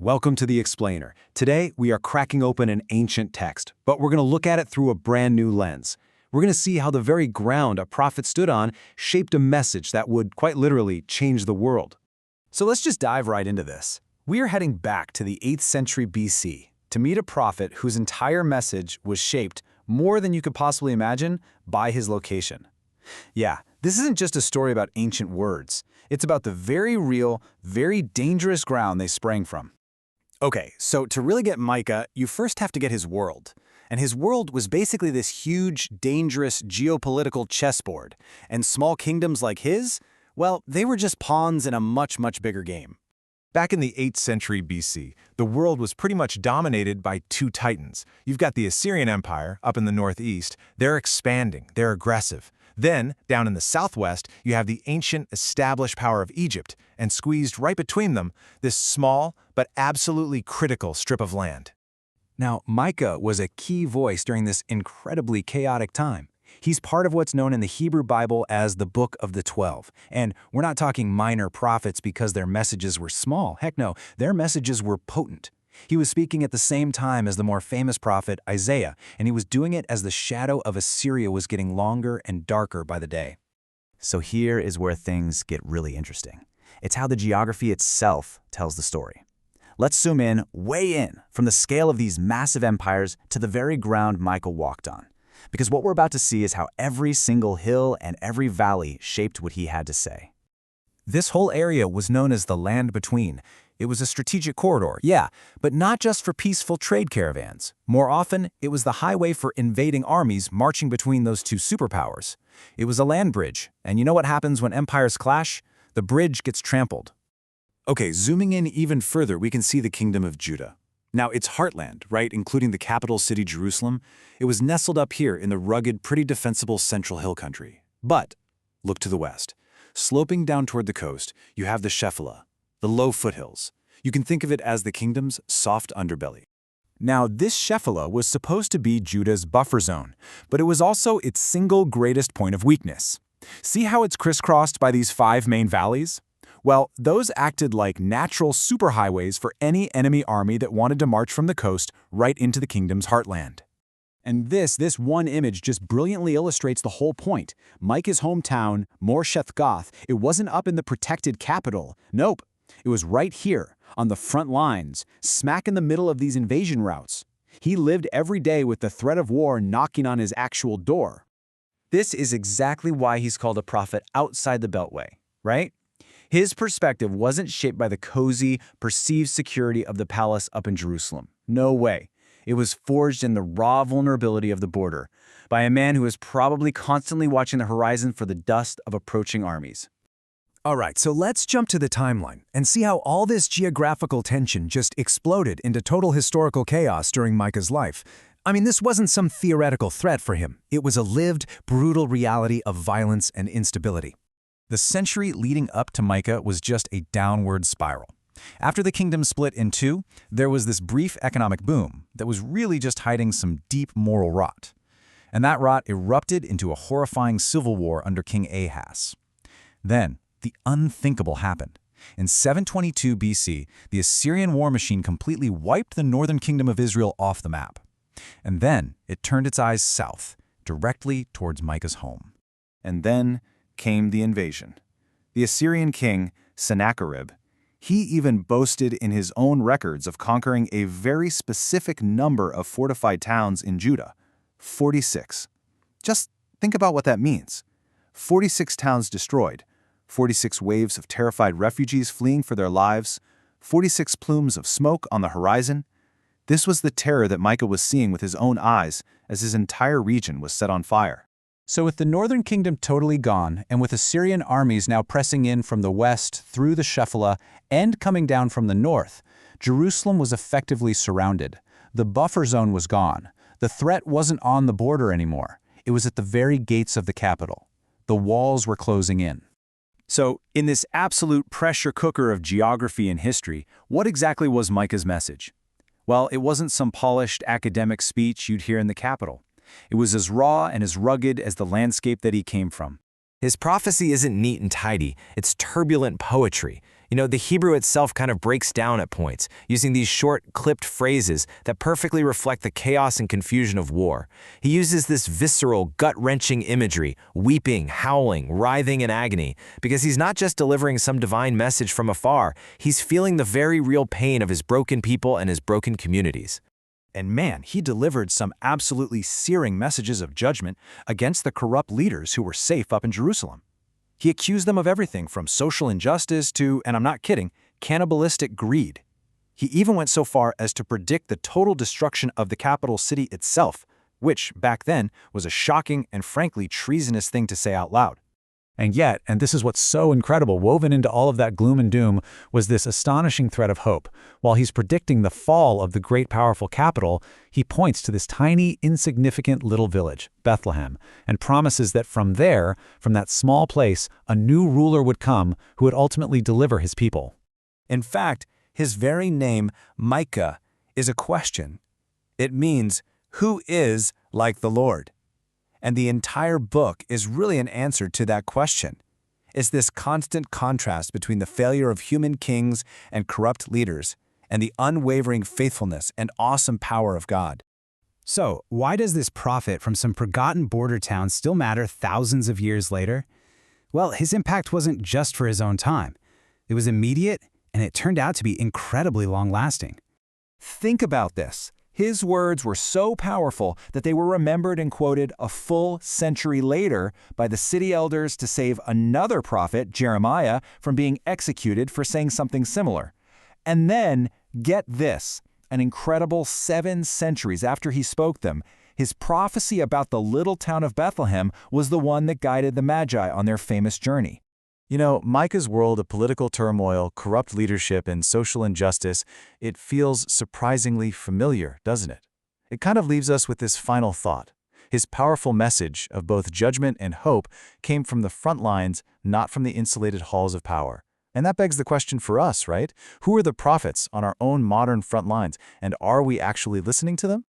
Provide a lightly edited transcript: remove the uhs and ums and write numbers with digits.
Welcome to The Explainer. Today, we are cracking open an ancient text, but we're going to look at it through a brand new lens. We're going to see how the very ground a prophet stood on shaped a message that would, quite literally, change the world. So let's just dive right into this. We are heading back to the 8th century BC to meet a prophet whose entire message was shaped, more than you could possibly imagine, by his location. Yeah, this isn't just a story about ancient words. It's about the very real, very dangerous ground they sprang from. Okay, so to really get Micah, you first have to get his world. And his world was basically this huge, dangerous geopolitical chessboard. And small kingdoms like his, well, they were just pawns in a much, much bigger game. Back in the 8th century BC, the world was pretty much dominated by two titans. You've got the Assyrian Empire up in the northeast. They're expanding, they're aggressive. Then, down in the southwest, you have the ancient established power of Egypt, and squeezed right between them, this small but absolutely critical strip of land. Now, Micah was a key voice during this incredibly chaotic time. He's part of what's known in the Hebrew Bible as the Book of the 12. And we're not talking minor prophets because their messages were small. Heck no, their messages were potent. He was speaking at the same time as the more famous prophet Isaiah, and he was doing it as the shadow of Assyria was getting longer and darker by the day. So here is where things get really interesting. It's how the geography itself tells the story. Let's zoom in, way in, from the scale of these massive empires to the very ground Micah walked on. Because what we're about to see is how every single hill and every valley shaped what he had to say. This whole area was known as the Land Between. It was a strategic corridor, yeah, but not just for peaceful trade caravans. More often, it was the highway for invading armies marching between those two superpowers. It was a land bridge, and you know what happens when empires clash? The bridge gets trampled. Okay, zooming in even further, we can see the kingdom of Judah. Now, its heartland, right, including the capital city Jerusalem, it was nestled up here in the rugged, pretty defensible central hill country. But, look to the west. Sloping down toward the coast, you have the Shephelah, the low foothills. You can think of it as the kingdom's soft underbelly. Now, this Shephelah was supposed to be Judah's buffer zone, but it was also its single greatest point of weakness. See how it's crisscrossed by these 5 main valleys? Well, those acted like natural superhighways for any enemy army that wanted to march from the coast right into the kingdom's heartland. And this one image just brilliantly illustrates the whole point. Micah's hometown, Moresheth-Goth, it wasn't up in the protected capital. Nope. It was right here, on the front lines, smack in the middle of these invasion routes. He lived every day with the threat of war knocking on his actual door. This is exactly why he's called a prophet outside the Beltway, right? His perspective wasn't shaped by the cozy, perceived security of the palace up in Jerusalem. No way. It was forged in the raw vulnerability of the border, by a man who was probably constantly watching the horizon for the dust of approaching armies. All right, so let's jump to the timeline and see how all this geographical tension just exploded into total historical chaos during Micah's life. I mean, this wasn't some theoretical threat for him. It was a lived, brutal reality of violence and instability. The century leading up to Micah was just a downward spiral. After the kingdom split in two, there was this brief economic boom that was really just hiding some deep moral rot. And that rot erupted into a horrifying civil war under King Ahaz. Then, the unthinkable happened. In 722 BC, the Assyrian war machine completely wiped the northern kingdom of Israel off the map. And then it turned its eyes south, directly towards Micah's home. And then came the invasion. The Assyrian king, Sennacherib, he even boasted in his own records of conquering a very specific number of fortified towns in Judah, 46. Just think about what that means. 46 towns destroyed, 46 waves of terrified refugees fleeing for their lives, 46 plumes of smoke on the horizon. This was the terror that Micah was seeing with his own eyes as his entire region was set on fire. So with the northern kingdom totally gone, and with Assyrian armies now pressing in from the west through the Shephelah and coming down from the north, Jerusalem was effectively surrounded. The buffer zone was gone. The threat wasn't on the border anymore. It was at the very gates of the capital. The walls were closing in. So, in this absolute pressure cooker of geography and history, what exactly was Micah's message? Well, it wasn't some polished academic speech you'd hear in the capital. It was as raw and as rugged as the landscape that he came from. His prophecy isn't neat and tidy, it's turbulent poetry. The Hebrew itself kind of breaks down at points, using these short, clipped phrases that perfectly reflect the chaos and confusion of war. He uses this visceral, gut-wrenching imagery, weeping, howling, writhing in agony, because he's not just delivering some divine message from afar, he's feeling the very real pain of his broken people and his broken communities. And man, he delivered some absolutely searing messages of judgment against the corrupt leaders who were safe up in Jerusalem. He accused them of everything from social injustice to, and I'm not kidding, cannibalistic greed. He even went so far as to predict the total destruction of the capital city itself, which, back then, was a shocking and frankly treasonous thing to say out loud. And yet, and this is what's so incredible, woven into all of that gloom and doom was this astonishing thread of hope. While he's predicting the fall of the great powerful capital, he points to this tiny, insignificant little village, Bethlehem, and promises that from there, from that small place, a new ruler would come who would ultimately deliver his people. In fact, his very name, Micah, is a question. It means, "Who is like the Lord?" And the entire book is really an answer to that question. It's this constant contrast between the failure of human kings and corrupt leaders and the unwavering faithfulness and awesome power of God. So, why does this prophet from some forgotten border town still matter thousands of years later? Well, his impact wasn't just for his own time. It was immediate, and it turned out to be incredibly long-lasting. Think about this. His words were so powerful that they were remembered and quoted a full century later by the city elders to save another prophet, Jeremiah, from being executed for saying something similar. And then, get this, an incredible 7 centuries after he spoke them, his prophecy about the little town of Bethlehem was the one that guided the Magi on their famous journey. Micah's world of political turmoil, corrupt leadership, and social injustice, it feels surprisingly familiar, doesn't it? It kind of leaves us with this final thought. His powerful message of both judgment and hope came from the front lines, not from the insulated halls of power. And that begs the question for us, right? Who are the prophets on our own modern front lines, and are we actually listening to them?